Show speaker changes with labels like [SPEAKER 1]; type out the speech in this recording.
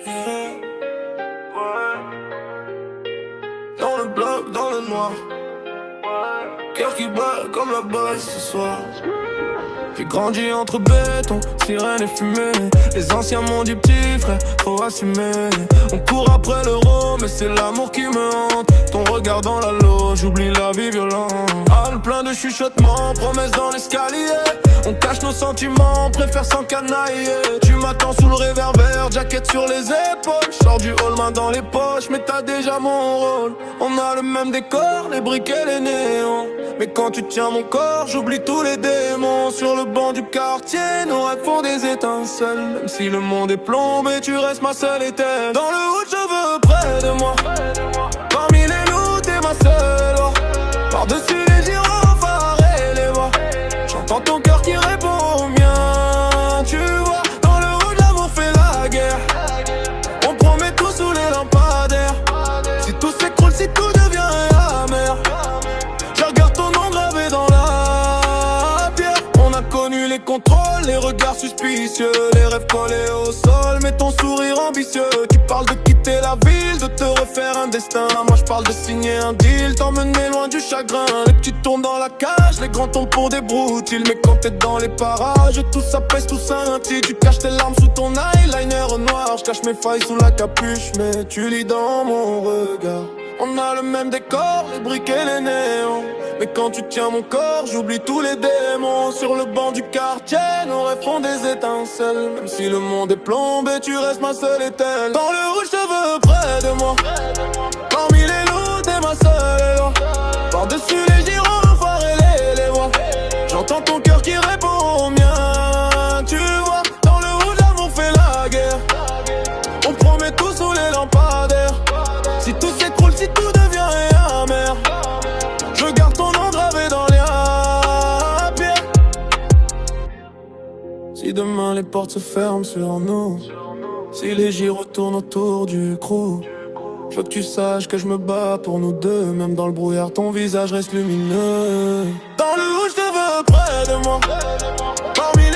[SPEAKER 1] Dans le bloc, dans le noir. Cœur qui bat comme la balle ce soir. J'ai grandi entre béton, sirène et fumée. Les anciens m'ont dit petit frère, faut assumer. On court après l'euro, mais c'est l'amour qui me hante. Ton regard dans la loge, j'oublie la vie violente. Hall plein de chuchotements, promesses dans l'escalier. On cache nos sentiments, préfère s'encanailler. Tu m'attends sous le réverbère, jaquette sur les épaules. J'sors du hall, main dans les poches, mais t'as déjà mon rôle. On a le même décor, les briques et les néons. Mais quand tu tiens mon corps, j'oublie tous les démons. Sur le banc du quartier, nos rêves font des étincelles. Même si le monde est plombé, tu restes ma seule ételle. Dans le haut, je veux près de moi. Parmi les loups, t'es ma seule voix. Par-dessus les gyrophares et les voix. J'entends ton cœur qui répond au mien. Tu vois, dans le haut, l'amour fait la guerre. On promet tout sous les lampadaires. Si tout s'écroule, si tout devient amer. Je regarde ton nom gravé dans la pierre. On a connu les contrôles, les regards suspicieux, les rêves collés au sol, mais ton sourire ambitieux. Tu parles de quitter la ville, de te refaire un destin. Moi je parle de signer un deal, t'emmener loin du chagrin. Les petits tournent dans la cage, les grands tombent pour des broutiles. Mais quand t'es dans les parages, tout ça pèse, tout scintille. Tu caches tes larmes sous ton eyeliner noir. Je cache mes failles sous la capuche, mais tu lis dans mon regard. On a le même décor, les briques et les néons. Mais quand tu tiens mon corps, j'oublie tous les démons. Sur le banc du quartier, nos rêves font des étincelles. Même si le monde est plombé, tu restes ma seule ételle. Dans le rouge, je veux près de moi. Parmi les loups, t'es ma seule loi. Par-dessus les gyrophares et les voix. J'entends ton cœur qui répond au mien. Tu vois, dans le rouge, l'amour fait la guerre. On promet tout sous les lampadaires. Si tout s'écroule, si tout devient amer. Je garde ton nom gravé dans les pierres. Si demain les portes se ferment sur nous, si les gyros tournent autour du crew, je veux que tu saches que je me bats pour nous deux. Même dans le brouillard, ton visage reste lumineux. Dans le rouge, je te veux près de moi. Parmi